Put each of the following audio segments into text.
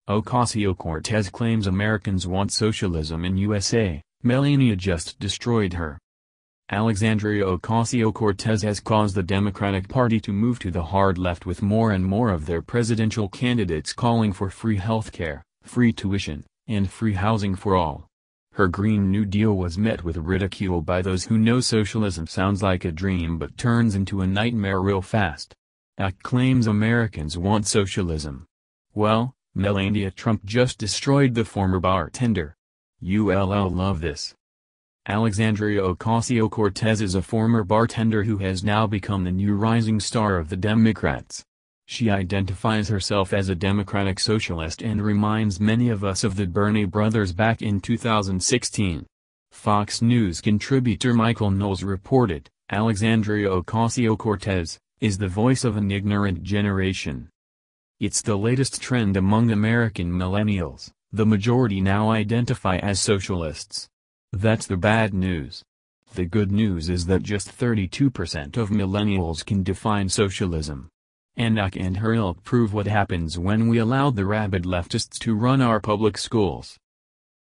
Ocasio-Cortez claims Americans want socialism in USA, Melania just destroyed her. Alexandria Ocasio-Cortez has caused the Democratic Party to move to the hard left with more and more of their presidential candidates calling for free healthcare, free tuition, and free housing for all. Her Green New Deal was met with ridicule by those who know socialism sounds like a dream but turns into a nightmare real fast. Ac claims Americans want socialism. Well, Melania Trump just destroyed the former bartender. You'll love this. Alexandria Ocasio-Cortez is a former bartender who has now become the new rising star of the Democrats. She identifies herself as a democratic socialist and reminds many of us of the Bernie brothers back in 2016. Fox News contributor Michael Knowles reported, Alexandria Ocasio-Cortez is the voice of an ignorant generation. It's the latest trend among American millennials. The majority now identify as socialists. That's the bad news. The good news is that just 32% of millennials can define socialism. Ac and her ilk prove what happens when we allow the rabid leftists to run our public schools.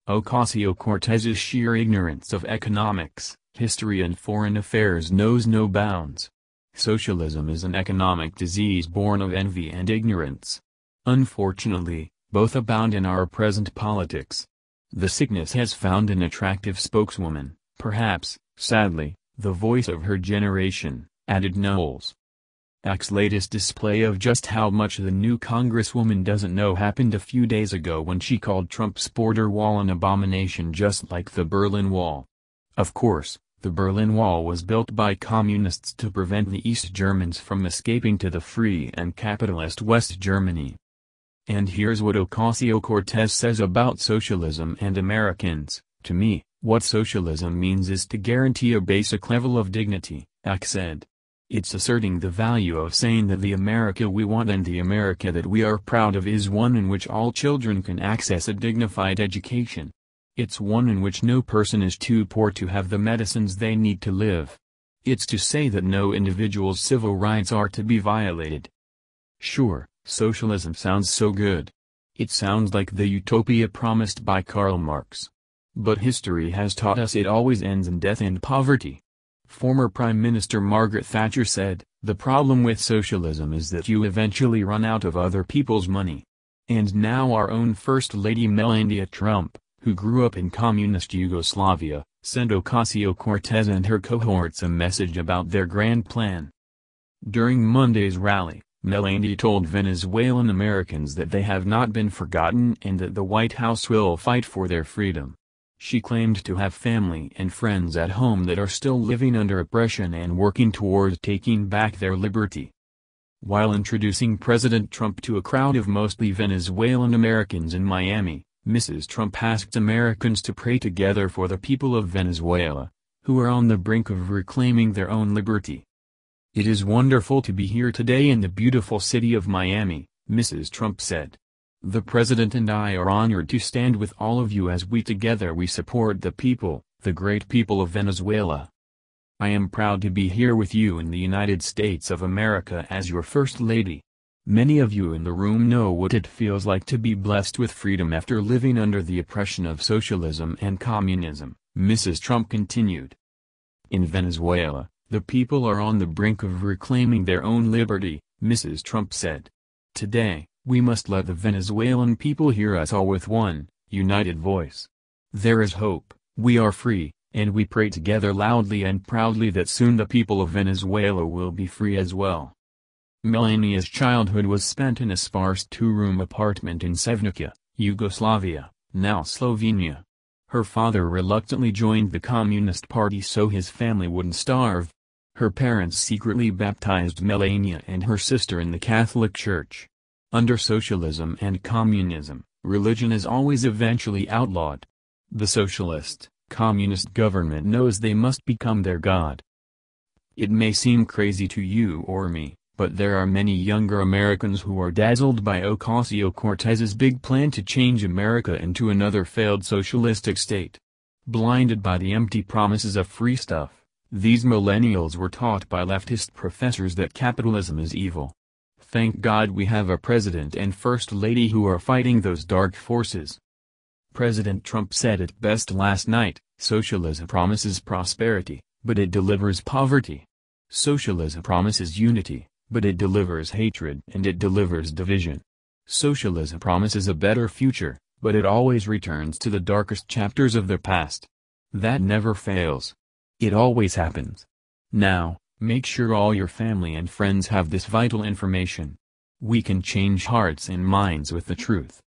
Ocasio-Cortez's sheer ignorance of economics, history and foreign affairs knows no bounds. Socialism is an economic disease born of envy and ignorance. Unfortunately, both abound in our present politics. The sickness has found an attractive spokeswoman, perhaps, sadly, the voice of her generation, added Knowles. Ac's latest display of just how much the new congresswoman doesn't know happened a few days ago when she called Trump's border wall an abomination just like the Berlin Wall. Of course, the Berlin Wall was built by communists to prevent the East Germans from escaping to the free and capitalist West Germany. And here's what Ocasio-Cortez says about socialism and Americans: to me, what socialism means is to guarantee a basic level of dignity, Ac said. It's asserting the value of saying that the America we want and the America that we are proud of is one in which all children can access a dignified education. It's one in which no person is too poor to have the medicines they need to live. It's to say that no individual's civil rights are to be violated. Sure, socialism sounds so good. It sounds like the utopia promised by Karl Marx. But history has taught us it always ends in death and poverty. Former Prime Minister Margaret Thatcher said, "The problem with socialism is that you eventually run out of other people's money." And now our own First Lady Melania Trump, who grew up in communist Yugoslavia, sent Ocasio-Cortez and her cohorts a message about their grand plan. During Monday's rally, Melania told Venezuelan Americans that they have not been forgotten and that the White House will fight for their freedom. She claimed to have family and friends at home that are still living under oppression and working toward taking back their liberty. While introducing President Trump to a crowd of mostly Venezuelan Americans in Miami, Mrs. Trump asked Americans to pray together for the people of Venezuela, who are on the brink of reclaiming their own liberty. "It is wonderful to be here today in the beautiful city of Miami," Mrs. Trump said. "The President and I are honored to stand with all of you as we together support the people, the great people of Venezuela. I am proud to be here with you in the United States of America as your First Lady. Many of you in the room know what it feels like to be blessed with freedom after living under the oppression of socialism and communism," Mrs. Trump continued. "In Venezuela, the people are on the brink of reclaiming their own liberty," Mrs. Trump said. "Today, we must let the Venezuelan people hear us all with one, united voice. There is hope, we are free, and we pray together loudly and proudly that soon the people of Venezuela will be free as well." Melania's childhood was spent in a sparse two-room apartment in Sevnica, Yugoslavia, now Slovenia. Her father reluctantly joined the Communist Party so his family wouldn't starve. Her parents secretly baptized Melania and her sister in the Catholic Church. Under socialism and communism, religion is always eventually outlawed. The socialist, communist government knows they must become their god. It may seem crazy to you or me, but there are many younger Americans who are dazzled by Ocasio-Cortez's big plan to change America into another failed socialistic state. Blinded by the empty promises of free stuff, these millennials were taught by leftist professors that capitalism is evil. Thank God we have a president and first lady who are fighting those dark forces. President Trump said it best last night, socialism promises prosperity, but it delivers poverty. Socialism promises unity, but it delivers hatred and it delivers division. Socialism promises a better future, but it always returns to the darkest chapters of the past. That never fails. It always happens. Now, make sure all your family and friends have this vital information. We can change hearts and minds with the truth.